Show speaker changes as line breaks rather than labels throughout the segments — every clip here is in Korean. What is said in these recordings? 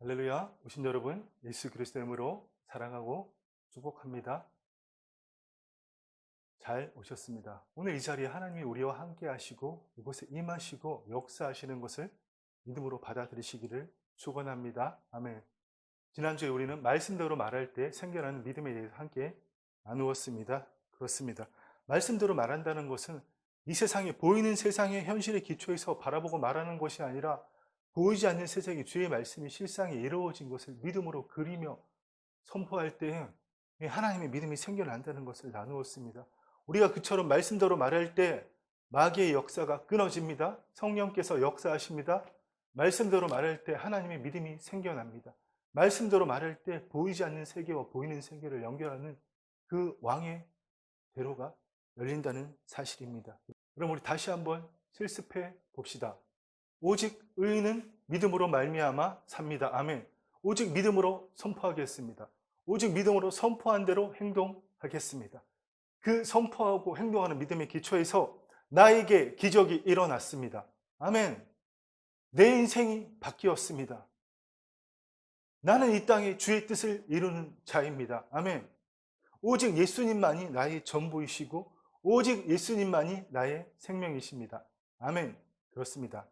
할렐루야, 오신 여러분, 예수 그리스도의 이름으로 사랑하고 축복합니다. 잘 오셨습니다. 오늘 이 자리에 하나님이 우리와 함께 하시고 이곳에 임하시고 역사하시는 것을 믿음으로 받아들이시기를 축원합니다. 아멘. 지난주에 우리는 말씀대로 말할 때 생겨나는 믿음에 대해서 함께 나누었습니다. 그렇습니다. 말씀대로 말한다는 것은 이 세상에 보이는 세상의 현실의 기초에서 바라보고 말하는 것이 아니라 보이지 않는 세상에 주의 말씀이 실상에 이루어진 것을 믿음으로 그리며 선포할 때 하나님의 믿음이 생겨난다는 것을 나누었습니다. 우리가 그처럼 말씀대로 말할 때 마귀의 역사가 끊어집니다. 성령께서 역사하십니다. 말씀대로 말할 때 하나님의 믿음이 생겨납니다. 말씀대로 말할 때 보이지 않는 세계와 보이는 세계를 연결하는 그 왕의 대로가 열린다는 사실입니다. 그럼 우리 다시 한번 실습해 봅시다. 오직 의인은 믿음으로 말미암아 삽니다. 아멘. 오직 믿음으로 선포하겠습니다. 오직 믿음으로 선포한 대로 행동하겠습니다. 그 선포하고 행동하는 믿음의 기초에서 나에게 기적이 일어났습니다. 아멘. 내 인생이 바뀌었습니다. 나는 이 땅에 주의 뜻을 이루는 자입니다. 아멘. 오직 예수님만이 나의 전부이시고 오직 예수님만이 나의 생명이십니다. 아멘. 그렇습니다.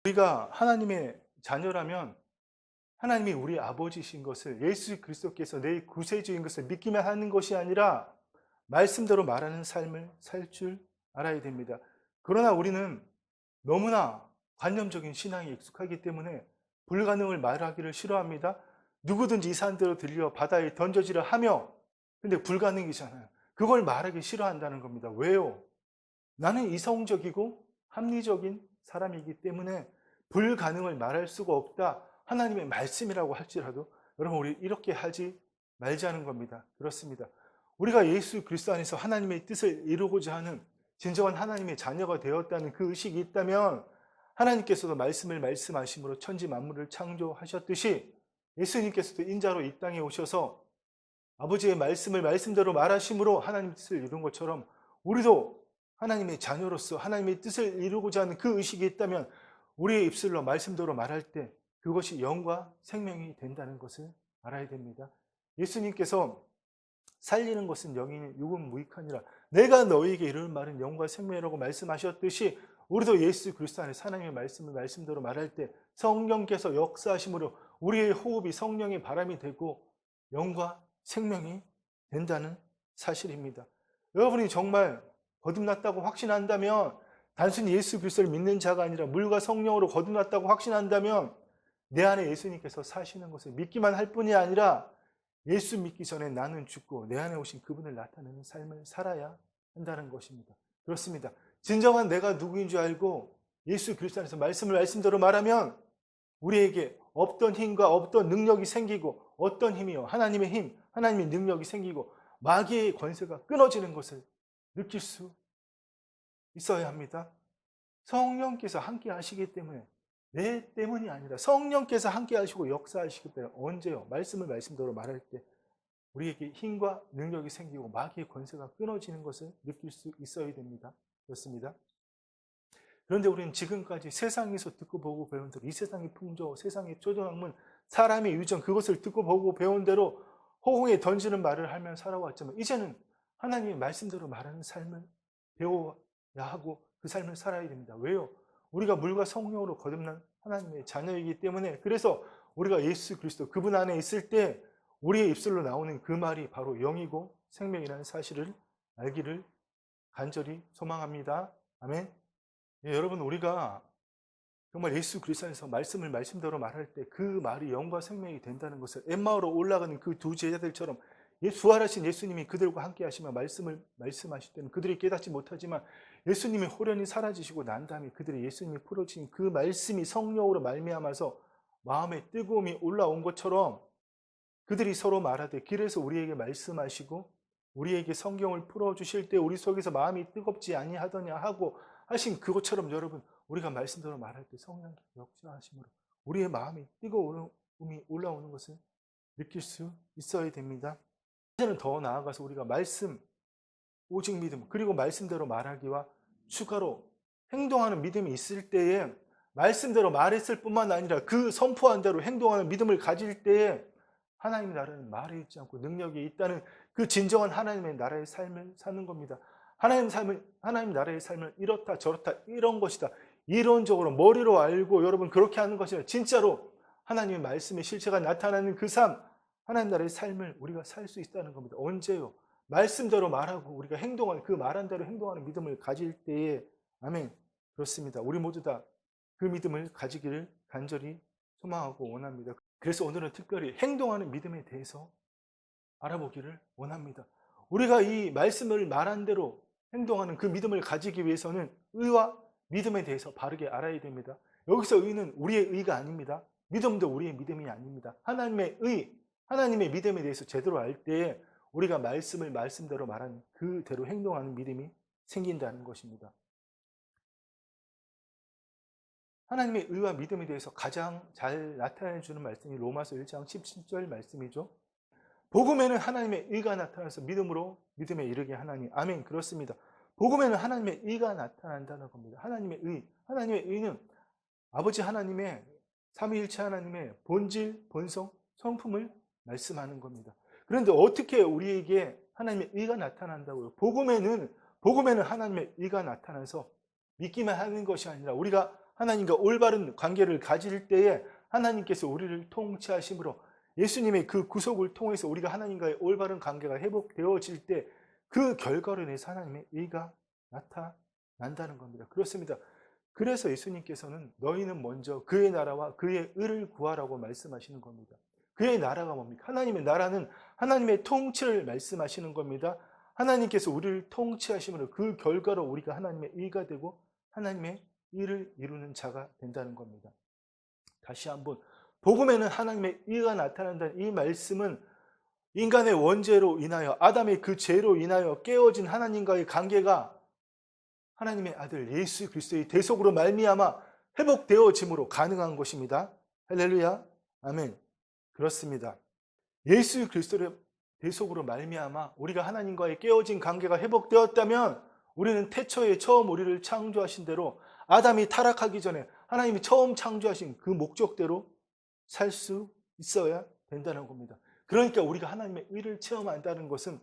우리가 하나님의 자녀라면 하나님이 우리 아버지신 것을, 예수 그리스도께서 내 구세주인 것을 믿기만 하는 것이 아니라 말씀대로 말하는 삶을 살 줄 알아야 됩니다. 그러나 우리는 너무나 관념적인 신앙에 익숙하기 때문에 불가능을 말하기를 싫어합니다. 누구든지 이 산대로 들려 바다에 던져지려 하며, 근데 불가능이잖아요. 그걸 말하기 싫어한다는 겁니다. 왜요? 나는 이성적이고 합리적인 사람이기 때문에 불가능을 말할 수가 없다. 하나님의 말씀이라고 할지라도 여러분, 우리 이렇게 하지 말자는 겁니다. 그렇습니다. 우리가 예수 그리스도 안에서 하나님의 뜻을 이루고자 하는 진정한 하나님의 자녀가 되었다는 그 의식이 있다면 하나님께서도 말씀을 말씀하심으로 천지 만물을 창조하셨듯이 예수님께서도 인자로 이 땅에 오셔서 아버지의 말씀을 말씀대로 말하심으로 하나님의 뜻을 이룬 것처럼 우리도 하나님의 자녀로서 하나님의 뜻을 이루고자 하는 그 의식이 있다면 우리의 입술로 말씀대로 말할 때 그것이 영과 생명이 된다는 것을 알아야 됩니다. 예수님께서 살리는 것은 영이니 육은 무익하니라. 내가 너희에게 이르는 말은 영과 생명이라고 말씀하셨듯이 우리도 예수 그리스도 안에서 하나님의 말씀을 말씀대로 말할 때 성령께서 역사하심으로 우리의 호흡이 성령의 바람이 되고 영과 생명이 된다는 사실입니다. 여러분이 정말 거듭났다고 확신한다면, 단순히 예수 그리스도를 믿는 자가 아니라 물과 성령으로 거듭났다고 확신한다면 내 안에 예수님께서 사시는 것을 믿기만 할 뿐이 아니라 예수 믿기 전에 나는 죽고 내 안에 오신 그분을 나타내는 삶을 살아야 한다는 것입니다. 그렇습니다. 진정한 내가 누구인 줄 알고 예수 그리스도 안에서 말씀을 말씀대로 말하면 우리에게 없던 힘과 없던 능력이 생기고, 어떤 힘이요? 하나님의 힘, 하나님의 능력이 생기고 마귀의 권세가 끊어지는 것을 느낄 수 있어야 합니다. 성령께서 함께 하시기 때문에, 내 때문이 아니라 성령께서 함께 하시고 역사하시기 때문에 언제요? 말씀을 말씀대로 말할 때 우리에게 힘과 능력이 생기고 마귀의 권세가 끊어지는 것을 느낄 수 있어야 됩니다. 그렇습니다. 그런데 우리는 지금까지 세상에서 듣고 보고 배운 대로, 이 세상의 풍조, 세상의 초조학문, 사람의 유전, 그것을 듣고 보고 배운 대로 호응에 던지는 말을 하며 살아왔지만 이제는 하나님의 말씀대로 말하는 삶을 배워야 하고 그 삶을 살아야 됩니다. 왜요? 우리가 물과 성령으로 거듭난 하나님의 자녀이기 때문에. 그래서 우리가 예수 그리스도 그분 안에 있을 때 우리의 입술로 나오는 그 말이 바로 영이고 생명이라는 사실을 알기를 간절히 소망합니다. 아멘. 예, 여러분, 우리가 정말 예수 그리스도 안에서 말씀을 말씀대로 말할 때 그 말이 영과 생명이 된다는 것을 엠마오로 올라가는 그 두 제자들처럼 부활하신 예수님이 그들과 함께 하시며 말씀을 말씀하실 때는 그들이 깨닫지 못하지만 예수님이 호련히 사라지시고 난 다음에 그들이 예수님이 풀어주신 그 말씀이 성령으로 말미암아서 마음에 뜨거움이 올라온 것처럼 그들이 서로 말하되 길에서 우리에게 말씀하시고 우리에게 성경을 풀어주실 때 우리 속에서 마음이 뜨겁지 아니하더냐 하고 하신 그것처럼 여러분, 우리가 말씀대로 말할 때 성령께서 역사하심으로 우리의 마음이 뜨거움이 올라오는 것을 느낄 수 있어야 됩니다. 이제는 더 나아가서 우리가 말씀, 오직 믿음, 그리고 말씀대로 말하기와 추가로 행동하는 믿음이 있을 때에 말씀대로 말했을 뿐만 아니라 그 선포한 대로 행동하는 믿음을 가질 때에 하나님의 나라는 말에 있지 않고 능력이 있다는 그 진정한 하나님의 나라의 삶을 사는 겁니다. 하나님 나라의 삶은 이렇다 저렇다 이런 것이다. 이론적으로 머리로 알고 여러분 그렇게 하는 것이 아니라 진짜로 하나님의 말씀의 실체가 나타나는 그 삶, 하나님 나라의 삶을 우리가 살 수 있다는 겁니다. 언제요? 말씀대로 말하고 우리가 행동하는 그 말한 대로 행동하는 믿음을 가질 때에 아멘. 그렇습니다. 우리 모두 다 그 믿음을 가지기를 간절히 소망하고 원합니다. 그래서 오늘은 특별히 행동하는 믿음에 대해서 알아보기를 원합니다. 우리가 이 말씀을 말한 대로 행동하는 그 믿음을 가지기 위해서는 의와 믿음에 대해서 바르게 알아야 됩니다. 여기서 의는 우리의 의가 아닙니다. 믿음도 우리의 믿음이 아닙니다. 하나님의 의, 하나님의 믿음에 대해서 제대로 알 때에 우리가 말씀을 말씀대로 말하는 그대로 행동하는 믿음이 생긴다는 것입니다. 하나님의 의와 믿음에 대해서 가장 잘 나타내 주는 말씀이 로마서 1장 17절 말씀이죠. 복음에는 하나님의 의가 나타나서 믿음에 이르게 하나니 아멘. 그렇습니다. 복음에는 하나님의 의가 나타난다는 겁니다. 하나님의 의는 아버지 하나님의 삼위일체 하나님의 본질, 본성, 성품을 말씀하는 겁니다. 그런데 어떻게 우리에게 하나님의 의가 나타난다고요? 복음에는 하나님의 의가 나타나서 믿기만 하는 것이 아니라 우리가 하나님과 올바른 관계를 가질 때에 하나님께서 우리를 통치하심으로 예수님의 그 구속을 통해서 우리가 하나님과의 올바른 관계가 회복되어질 때 그 결과로 인해서 하나님의 의가 나타난다는 겁니다. 그렇습니다. 그래서 예수님께서는 너희는 먼저 그의 나라와 그의 의를 구하라고 말씀하시는 겁니다. 그의 나라가 뭡니까? 하나님의 나라는 하나님의 통치를 말씀하시는 겁니다. 하나님께서 우리를 통치하심으로 그 결과로 우리가 하나님의 의가 되고 하나님의 의를 이루는 자가 된다는 겁니다. 다시 한번 복음에는 하나님의 의가 나타난다는 이 말씀은 인간의 원죄로 인하여 아담의 그 죄로 인하여 깨어진 하나님과의 관계가 하나님의 아들 예수 그리스도의 대속으로 말미암아 회복되어짐으로 가능한 것입니다. 할렐루야. 아멘. 그렇습니다. 예수 그리스도의 대속으로 말미암아 우리가 하나님과의 깨어진 관계가 회복되었다면 우리는 태초에 처음 우리를 창조하신 대로 아담이 타락하기 전에 하나님이 처음 창조하신 그 목적대로 살 수 있어야 된다는 겁니다. 그러니까 우리가 하나님의 의를 체험한다는 것은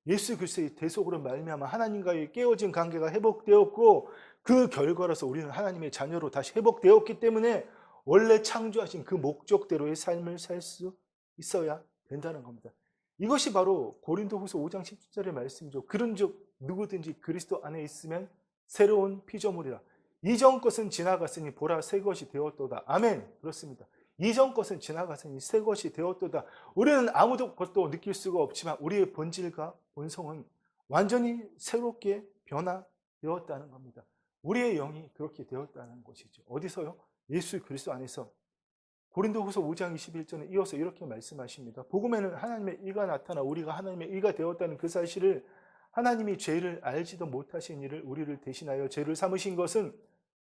예수 그리스도의 대속으로 말미암아 하나님과의 깨어진 관계가 회복되었고 그 결과로서 우리는 하나님의 자녀로 다시 회복되었기 때문에 원래 창조하신 그 목적대로의 삶을 살 수 있어야 된다는 겁니다. 이것이 바로 고린도후서 5장 17절의 말씀이죠. 그런즉 누구든지 그리스도 안에 있으면 새로운 피조물이라. 이전 것은 지나갔으니 보라 새 것이 되었도다. 아멘. 그렇습니다. 이전 것은 지나갔으니 새 것이 되었도다. 우리는 아무도 것도 느낄 수가 없지만 우리의 본질과 본성은 완전히 새롭게 변화되었다는 겁니다. 우리의 영이 그렇게 되었다는 것이죠. 어디서요? 예수 그리스도 안에서. 고린도후서 5장 21절에 이어서 이렇게 말씀하십니다. 복음에는 하나님의 의가 나타나 우리가 하나님의 의가 되었다는 그 사실을 하나님이 죄를 알지도 못하신 이를 우리를 대신하여 죄를 삼으신 것은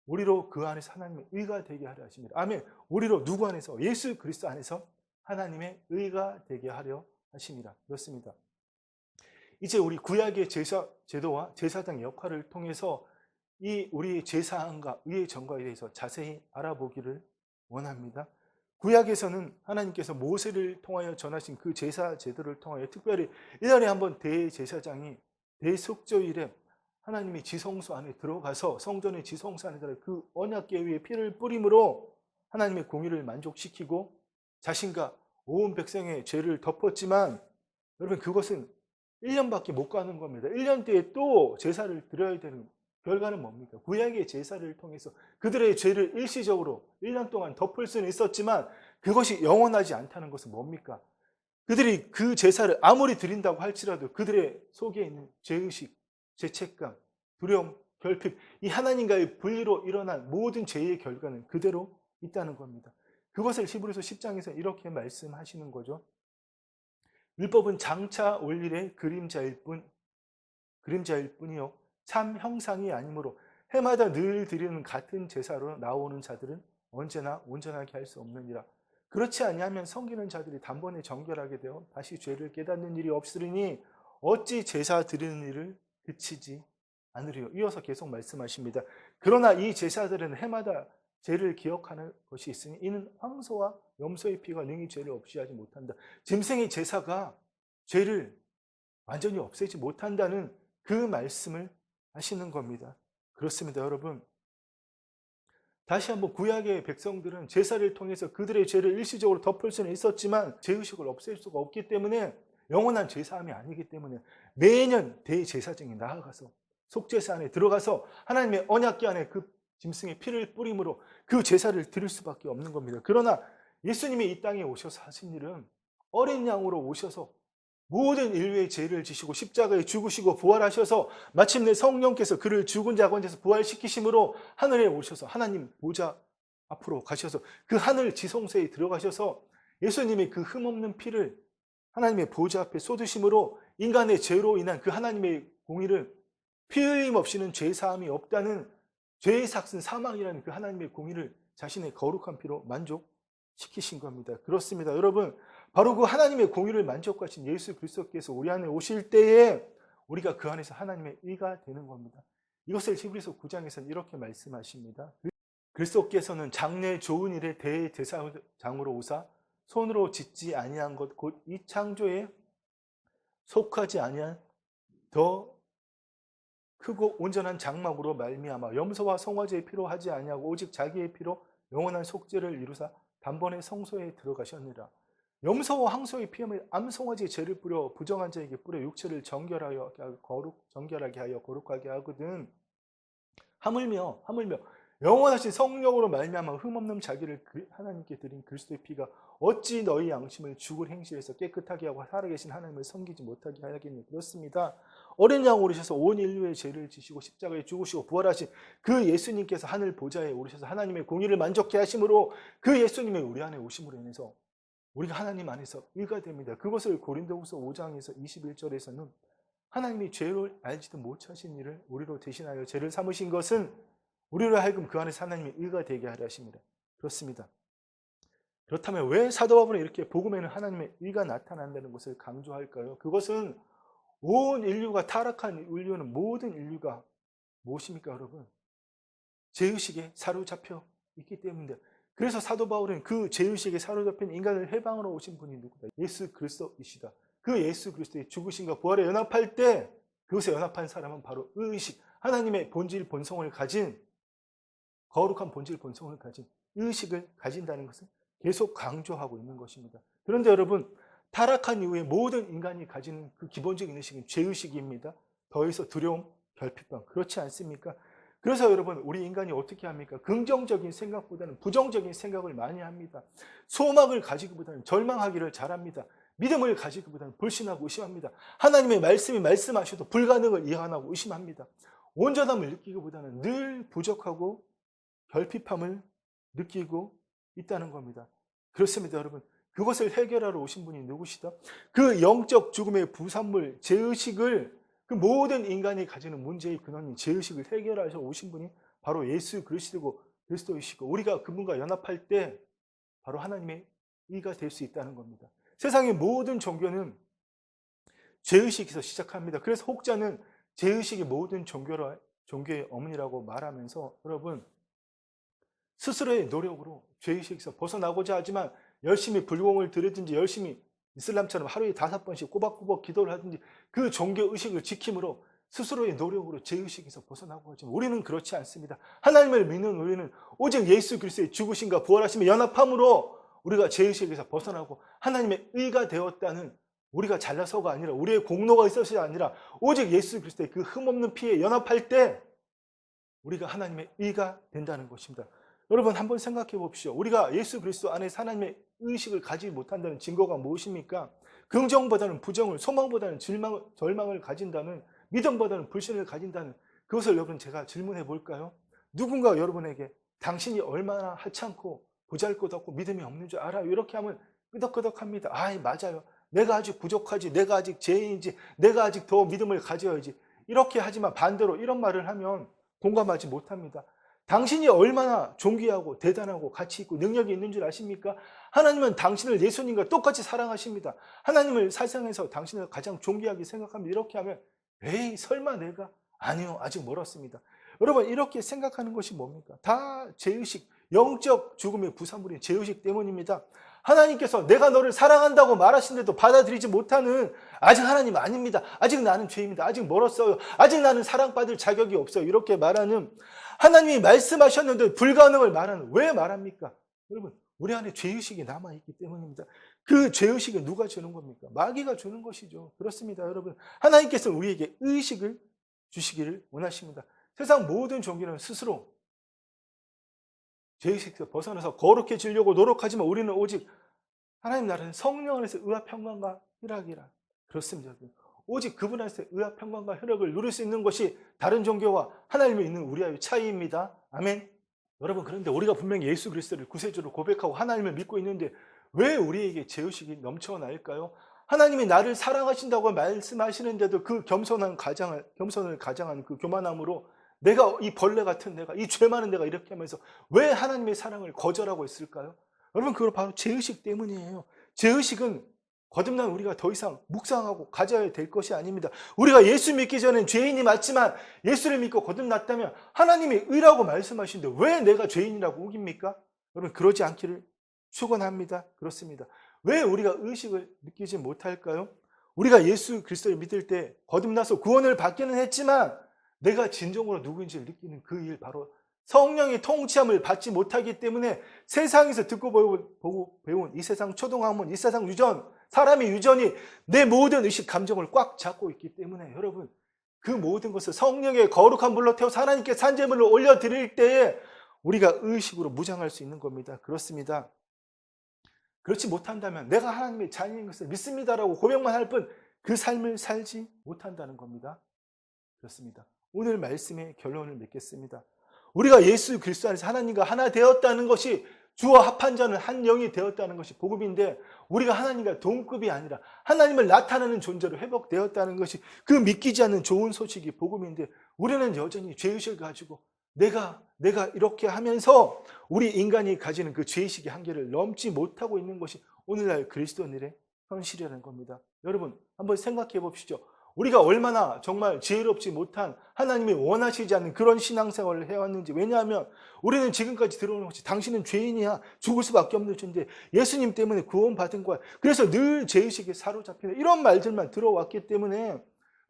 우리로 그 안에서 하나님의 의가 되게 하려 하십니다. 아멘. 우리로 누구 안에서? 예수 그리스도 안에서 하나님의 의가 되게 하려 하십니다. 그렇습니다. 이제 우리 구약의 제도와 제사장 역할을 통해서 이 우리의 제사함과 의의 전과에 대해서 자세히 알아보기를 원합니다. 구약에서는 하나님께서 모세를 통하여 전하신 그 제사 제도를 통하여 특별히 1년에 한 번 대제사장이 대속죄일에 하나님의 지성소 안에 들어가서 성전의 지성소 안에 들어가 그 언약궤 위에 피를 뿌림으로 하나님의 공의를 만족시키고 자신과 온 백성의 죄를 덮었지만 여러분 그것은 1년밖에 못 가는 겁니다. 1년 뒤에 또 제사를 드려야 되는 결과는 뭡니까? 구약의 제사를 통해서 그들의 죄를 일시적으로 1년 동안 덮을 수는 있었지만 그것이 영원하지 않다는 것은 뭡니까? 그들이 그 제사를 아무리 드린다고 할지라도 그들의 속에 있는 죄의식, 죄책감, 두려움, 결핍, 이 하나님과의 분리로 일어난 모든 죄의 결과는 그대로 있다는 겁니다. 그것을 히브리서 10장에서 이렇게 말씀하시는 거죠. 율법은 장차 올 일의 그림자일 뿐이요 참 형상이 아니므로 해마다 늘 드리는 같은 제사로 나오는 자들은 언제나 온전하게 할 수 없느니라. 그렇지 아니하면 섬기는 자들이 단번에 정결하게 되어 다시 죄를 깨닫는 일이 없으리니 어찌 제사 드리는 일을 그치지 않으리요. 이어서 계속 말씀하십니다. 그러나 이 제사들은 해마다 죄를 기억하는 것이 있으니 이는 황소와 염소의 피가 능히 죄를 없이 하지 못한다. 짐승의 제사가 죄를 완전히 없애지 못한다는 그 말씀을 하시는 겁니다. 그렇습니다, 여러분. 다시 한번 구약의 백성들은 제사를 통해서 그들의 죄를 일시적으로 덮을 수는 있었지만 죄의식을 없앨 수가 없기 때문에 영원한 제사함이 아니기 때문에 매년 대제사장이 나아가서 속죄사 안에 들어가서 하나님의 언약궤 안에 그 짐승의 피를 뿌림으로 그 제사를 드릴 수밖에 없는 겁니다. 그러나 예수님이 이 땅에 오셔서 하신 일은 어린 양으로 오셔서 모든 인류의 죄를 지시고 십자가에 죽으시고 부활하셔서 마침내 성령께서 그를 죽은 자 가운데서 부활시키심으로 하늘에 오셔서 하나님 보좌 앞으로 가셔서 그 하늘 지성소에 들어가셔서 예수님의 그 흠없는 피를 하나님의 보좌 앞에 쏟으심으로 인간의 죄로 인한 그 하나님의 공의를 피 흘림 없이는 죄 사함이 없다는 죄의 삭슨 사망이라는 그 하나님의 공의를 자신의 거룩한 피로 만족시키신 겁니다. 그렇습니다. 여러분, 바로 그 하나님의 공의를 만족하신 예수 그리스도께서 우리 안에 오실 때에 우리가 그 안에서 하나님의 의가 되는 겁니다. 이것을 히브리서 9장에서는 이렇게 말씀하십니다. 그리스도께서는 장래 좋은 일의 대제사장으로 오사 손으로 짓지 아니한 것 곧 이 창조에 속하지 아니한 더 크고 온전한 장막으로 말미암아 염소와 성화제의 피로 하지 아니하고 오직 자기의 피로 영원한 속죄를 이루사 단번에 성소에 들어가셨느니라. 염소와 황소의 피함을 암송아지의 죄를 뿌려 부정한 자에게 뿌려 육체를 정결하게 하여 거룩하게 하거든. 하물며 영원하신 성령으로 말미암아 흠없는 자기를 하나님께 드린 그리스도의 피가 어찌 너희 양심을 죽을 행실에서 깨끗하게 하고 살아계신 하나님을 섬기지 못하게 하겠니? 그렇습니다. 어린 양으로 오르셔서 온 인류의 죄를 지시고 십자가에 죽으시고 부활하신 그 예수님께서 하늘 보좌에 오르셔서 하나님의 공의를 만족케 하심으로 그 예수님의 우리 안에 오심으로 인해서 우리가 하나님 안에서 의가 됩니다. 그것을 고린도후서 5장에서 21절에서는 하나님이 죄를 알지도 못하신 일을 우리로 대신하여 죄를 삼으신 것은 우리로 하여금 그 안에서 하나님의 의가 되게 하려 하십니다. 그렇습니다. 그렇다면 왜 사도 바울은 이렇게 복음에는 하나님의 의가 나타난다는 것을 강조할까요? 그것은 온 인류가 타락한 인류는 모든 인류가 무엇입니까, 여러분? 죄의식에 사로잡혀 있기 때문인데, 그래서 사도 바울은 그 죄의식에 사로잡힌 인간을 해방하러 오신 분이 누구다? 예수 그리스도이시다. 그 예수 그리스도의 죽으심과 부활에 연합할 때 그것에 연합한 사람은 바로 의식, 하나님의 본질 본성을 가진, 거룩한 본질 본성을 가진 의식을 가진다는 것을 계속 강조하고 있는 것입니다. 그런데 여러분, 타락한 이후에 모든 인간이 가지는 그 기본적인 의식은 죄의식입니다. 더해서 두려움, 결핍감, 그렇지 않습니까? 그래서 여러분, 우리 인간이 어떻게 합니까? 긍정적인 생각보다는 부정적인 생각을 많이 합니다. 소망을 가지기보다는 절망하기를 잘합니다. 믿음을 가지기보다는 불신하고 의심합니다. 하나님의 말씀이 말씀하셔도 불가능을 이해하고 의심합니다. 온전함을 느끼기보다는 늘 부족하고 결핍함을 느끼고 있다는 겁니다. 그렇습니다, 여러분. 그것을 해결하러 오신 분이 누구시다? 그 영적 죽음의 부산물, 죄의식을, 그 모든 인간이 가지는 문제의 근원인 죄의식을 해결하셔 오신 분이 바로 예수 그리스도이시고, 우리가 그분과 연합할 때 바로 하나님의 의가 될 수 있다는 겁니다. 세상의 모든 종교는 죄의식에서 시작합니다. 그래서 혹자는 죄의식이 모든 종교의 어머니라고 말하면서 여러분, 스스로의 노력으로 죄의식에서 벗어나고자 하지만 열심히 불공을 들이든지 열심히 이슬람처럼 하루에 5번씩 꼬박꼬박 기도를 하든지 그 종교의식을 지킴으로 스스로의 노력으로 죄의식에서 벗어나고 하지만 우리는 그렇지 않습니다. 하나님을 믿는 우리는 오직 예수 그리스도의 죽으심과 부활하심에 연합함으로 우리가 죄의식에서 벗어나고 하나님의 의가 되었다는, 우리가 잘나서가 아니라 우리의 공로가 있어서가 아니라 오직 예수 그리스도의 그 흠없는 피에 연합할 때 우리가 하나님의 의가 된다는 것입니다. 여러분, 한번 생각해 봅시오. 우리가 예수 그리스도 안에서 하나님의 의식을 가지지 못한다는 증거가 무엇입니까? 긍정보다는 부정을, 소망보다는 절망을 가진다는, 믿음보다는 불신을 가진다는, 그것을 여러분 제가 질문해 볼까요? 누군가 여러분에게 당신이 얼마나 하찮고 보잘것없고 믿음이 없는 줄 알아요? 이렇게 하면 끄덕끄덕합니다. 아이, 맞아요. 내가 아직 부족하지, 내가 아직 죄인이지, 내가 아직 더 믿음을 가져야지. 이렇게 하지만 반대로 이런 말을 하면 공감하지 못합니다. 당신이 얼마나 존귀하고 대단하고 가치 있고 능력이 있는 줄 아십니까? 하나님은 당신을 예수님과 똑같이 사랑하십니다. 하나님을 세상에서 당신을 가장 존귀하게 생각합니다. 이렇게 하면 에이, 설마 내가? 아니요, 아직 멀었습니다. 여러분, 이렇게 생각하는 것이 뭡니까? 다 죄의식, 영적 죽음의 부산물인 죄의식 때문입니다. 하나님께서 내가 너를 사랑한다고 말하시는데도 받아들이지 못하는 아직 하나님 아닙니다. 아직 나는 죄입니다. 아직 멀었어요. 아직 나는 사랑받을 자격이 없어요. 이렇게 말하는 하나님이 말씀하셨는데 불가능을 말하는 왜 말합니까? 여러분 우리 안에 죄의식이 남아있기 때문입니다. 그 죄의식을 누가 주는 겁니까? 마귀가 주는 것이죠. 그렇습니다. 여러분 하나님께서 우리에게 의식을 주시기를 원하십니다. 세상 모든 종교는 스스로 죄의식에서 벗어나서 거룩해지려고 노력하지만 우리는 오직 하나님 나라는 성령 안에서 의와 평강과 희락이라. 그렇습니다. 오직 그분 안에서 의와 평강과 희락을 누릴 수 있는 것이 다른 종교와 하나님이 있는 우리와의 차이입니다. 아멘. 여러분 그런데 우리가 분명히 예수 그리스도를 구세주로 고백하고 하나님을 믿고 있는데 왜 우리에게 죄의식이 넘쳐나일까요? 하나님이 나를 사랑하신다고 말씀하시는데도 그 겸손을 가장한 그 교만함으로 내가 이 벌레 같은 내가 이 죄 많은 내가 이렇게 하면서 왜 하나님의 사랑을 거절하고 있을까요? 여러분 그건 바로 죄의식 때문이에요. 죄의식은 거듭난 우리가 더 이상 묵상하고 가져야 될 것이 아닙니다. 우리가 예수 믿기 전엔 죄인이 맞지만 예수를 믿고 거듭났다면 하나님이 의라고 말씀하시는데 왜 내가 죄인이라고 우깁니까? 여러분 그러지 않기를 축원합니다. 그렇습니다. 왜 우리가 의식을 느끼지 못할까요? 우리가 예수 그리스도를 믿을 때 거듭나서 구원을 받기는 했지만 내가 진정으로 누구인지를 느끼는 그 일 바로 성령의 통치함을 받지 못하기 때문에 세상에서 듣고 보고 배운 이 세상 초등학문, 이 세상 유전, 사람의 유전이 내 모든 의식, 감정을 꽉 잡고 있기 때문에 여러분 그 모든 것을 성령의 거룩한 물로 태워서 하나님께 산제물을 올려드릴 때에 우리가 의식으로 무장할 수 있는 겁니다. 그렇습니다. 그렇지 못한다면 내가 하나님의 자녀인 것을 믿습니다라고 고백만 할 뿐 그 삶을 살지 못한다는 겁니다. 그렇습니다. 오늘 말씀의 결론을 맺겠습니다. 우리가 예수 그리스도 안에서 하나님과 하나 되었다는 것이 주와 합한 자는 한 영이 되었다는 것이 복음인데 우리가 하나님과 동급이 아니라 하나님을 나타내는 존재로 회복되었다는 것이 그 믿기지 않는 좋은 소식이 복음인데 우리는 여전히 죄의식을 가지고 내가 이렇게 하면서 우리 인간이 가지는 그 죄의식의 한계를 넘지 못하고 있는 것이 오늘날 그리스도인들의 현실이라는 겁니다. 여러분 한번 생각해 봅시죠. 우리가 얼마나 정말 지혜롭지 못한 하나님이 원하시지 않는 그런 신앙생활을 해왔는지. 왜냐하면 우리는 지금까지 들어오는 것이 당신은 죄인이야 죽을 수밖에 없는 존재 예수님 때문에 구원받은 거야 그래서 늘 죄의식에 사로잡히는 이런 말들만 들어왔기 때문에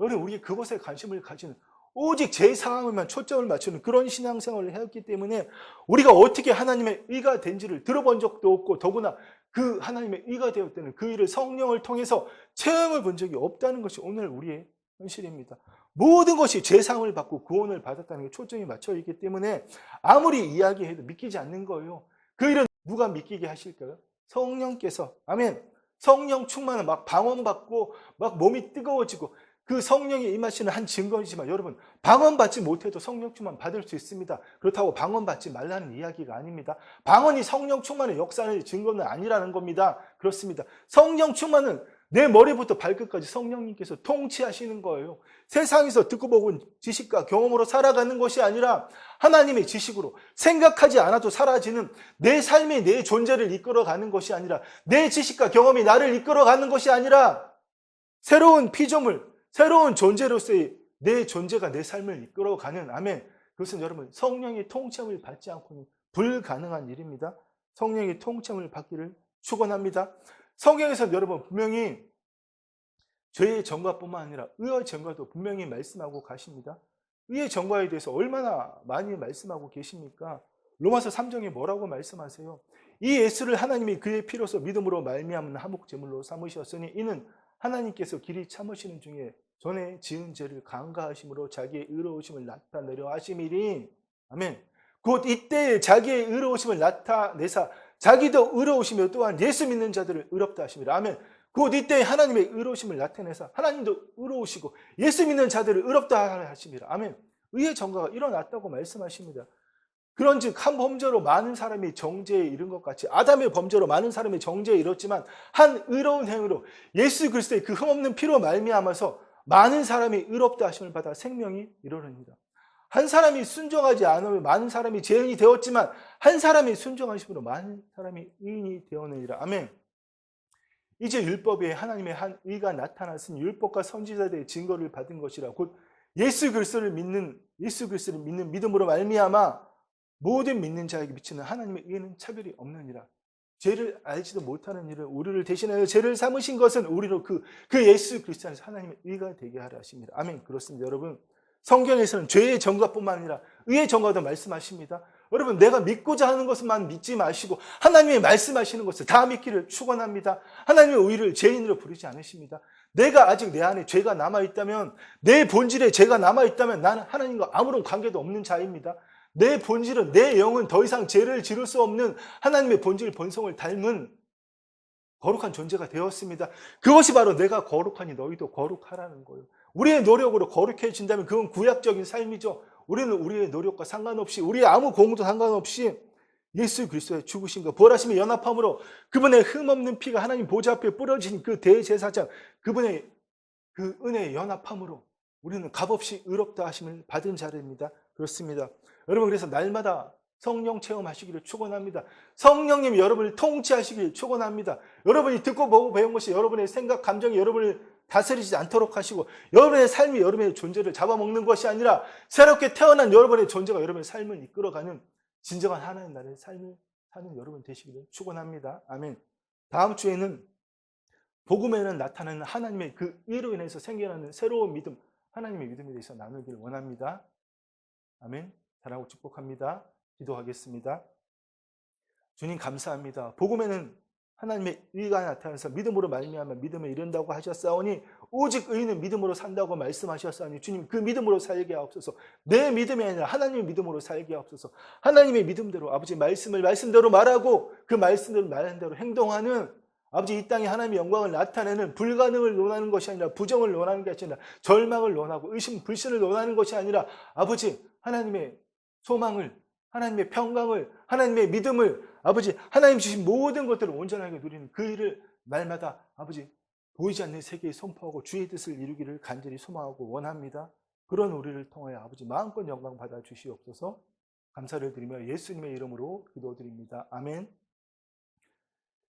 여러분 우리가 그것에 관심을 가지는 오직 제 상황에만 초점을 맞추는 그런 신앙생활을 해왔기 때문에 우리가 어떻게 하나님의 의가 된지를 들어본 적도 없고 더구나 그 하나님의 의가 되었다는 그 일을 성령을 통해서 체험을 본 적이 없다는 것이 오늘 우리의 현실입니다. 모든 것이 제상을 받고 구원을 받았다는 게 초점이 맞춰 있기 때문에 아무리 이야기해도 믿기지 않는 거예요. 그 일은 누가 믿기게 하실까요? 성령께서. 아멘. 성령 충만은 막 방언받고 막 몸이 뜨거워지고 그 성령이 임하시는 한 증거이지만 여러분 방언받지 못해도 성령 충만 받을 수 있습니다. 그렇다고 방언받지 말라는 이야기가 아닙니다. 방언이 성령 충만의 역사의 증거는 아니라는 겁니다. 그렇습니다. 성령 충만은 내 머리부터 발끝까지 성령님께서 통치하시는 거예요. 세상에서 듣고 보고 지식과 경험으로 살아가는 것이 아니라 하나님의 지식으로 생각하지 않아도 사라지는 내 삶이 내 존재를 이끌어가는 것이 아니라 내 지식과 경험이 나를 이끌어가는 것이 아니라 새로운 피조물 새로운 존재로서의 내 존재가 내 삶을 이끌어가는 아멘. 그것은 여러분 성령의 통치함을 받지 않고는 불가능한 일입니다. 성령의 통치함을 받기를 축원합니다. 성경에서 여러분 분명히 죄의 전과뿐만 아니라 의의 전과도 분명히 말씀하고 가십니다. 의의 전과에 대해서 얼마나 많이 말씀하고 계십니까? 로마서 3장에 뭐라고 말씀하세요? 이 예수를 하나님이 그의 피로서 믿음으로 말미암은 화목 제물로 삼으셨으니 이는 하나님께서 길이 참으시는 중에 전에 지은 죄를 간과하심으로 자기의 의로우심을 나타내려 하심이니 아멘. 곧 이때 자기의 의로우심을 나타내사 자기도 의로우시며 또한 예수 믿는 자들을 의롭다 하심이라. 아멘. 곧 이때 하나님의 의로우심을 나타내사 하나님도 의로우시고 예수 믿는 자들을 의롭다 하심이라. 아멘. 의의 전과가 일어났다고 말씀하십니다. 그런즉 한 범죄로 많은 사람이 정죄에 이른 것 같이 아담의 범죄로 많은 사람이 정죄에 이뤘지만 한 의로운 행위로 예수 그리스도의 그 흠없는 피로 말미암아서 많은 사람이 의롭다 하심을 받아 생명이 이르느니라. 한 사람이 순종하지 않으면 많은 사람이 죄인이 되었지만 한 사람이 순종하심으로 많은 사람이 의인이 되었느니라. 아멘. 이제 율법에 하나님의 한 의가 나타났으니 율법과 선지자들의 증거를 받은 것이라. 곧 예수 그리스도를 믿는 믿음으로 말미암아 모든 믿는 자에게 미치는 하나님의 의는 차별이 없느니라. 죄를 알지도 못하는 일을 우리를 대신하여 죄를 삼으신 것은 우리로 그 예수 그리스도 안에서 하나님의 의가 되게 하려 하십니다. 아멘. 그렇습니다. 여러분, 성경에서는 죄의 전가뿐만 아니라 의의 전가도 말씀하십니다. 여러분, 내가 믿고자 하는 것만 믿지 마시고 하나님이 말씀하시는 것을 다 믿기를 축원합니다. 하나님의 의를 죄인으로 부르지 않으십니다. 내가 아직 내 안에 죄가 남아있다면, 내 본질에 죄가 남아있다면 나는 하나님과 아무런 관계도 없는 자입니다. 내 본질은, 내 영은 더 이상 죄를 지를 수 없는 하나님의 본질, 본성을 닮은 거룩한 존재가 되었습니다. 그것이 바로 내가 거룩하니 너희도 거룩하라는 거예요. 우리의 노력으로 거룩해진다면 그건 구약적인 삶이죠. 우리는 우리의 노력과 상관없이, 우리의 아무 공도 상관없이 예수 그리스도의 죽으심과 부활하심의 연합함으로 그분의 흠없는 피가 하나님 보좌 앞에 뿌려진 그 대제사장, 그분의 그 은혜의 연합함으로 우리는 값없이 의롭다 하심을 받은 자입니다. 그렇습니다. 여러분, 그래서 날마다 성령 체험하시기를 축원합니다. 성령님이 여러분을 통치하시기를 축원합니다. 여러분이 듣고 보고 배운 것이 여러분의 생각, 감정이 여러분을 다스리지 않도록 하시고, 여러분의 삶이 여러분의 존재를 잡아먹는 것이 아니라 새롭게 태어난 여러분의 존재가 여러분의 삶을 이끌어가는 진정한 하나님 나라의 삶을 사는 여러분 되시기를 축원합니다. 아멘. 다음 주에는 복음에는 나타나는 하나님의 그 의로 인해서 생겨나는 새로운 믿음, 하나님의 믿음에 대해서 나누기를 원합니다. 아멘. 사랑하고 축복합니다. 기도하겠습니다. 주님 감사합니다. 복음에는 하나님의 의가 나타나서 믿음으로 말미암아 믿음에 이른다고 하셨사오니 오직 의인은 믿음으로 산다고 말씀하셨사오니 주님 그 믿음으로 살게 하옵소서. 내 믿음이 아니라 하나님의 믿음으로 살게 하옵소서. 하나님의 믿음대로 아버지 말씀대로 말하고 그 말씀대로 말하는 대로 행동하는 아버지 이 땅에 하나님의 영광을 나타내는 불가능을 논하는 것이 아니라 부정을 논하는 것이 아니라 절망을 논하고 의심 불신을 논하는 것이 아니라 아버지 하나님의 소망을 하나님의 평강을 하나님의 믿음을 아버지 하나님 주신 모든 것들을 온전하게 누리는 그 일을 날마다 아버지 보이지 않는 세계에 선포하고 주의 뜻을 이루기를 간절히 소망하고 원합니다. 그런 우리를 통하여 아버지 마음껏 영광 받아 주시옵소서. 감사를 드리며 예수님의 이름으로 기도드립니다. 아멘.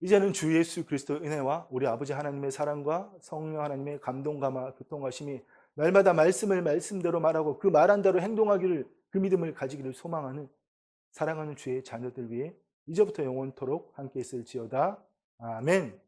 이제는 주 예수 그리스도의 은혜와 우리 아버지 하나님의 사랑과 성령 하나님의 감동감화 교통하심이 날마다 말씀을 말씀대로 말하고 그 말한 대로 행동하기를 그 믿음을 가지기를 소망하는 사랑하는 주의 자녀들 위해 이제부터 영원토록 함께 있을지어다. 아멘.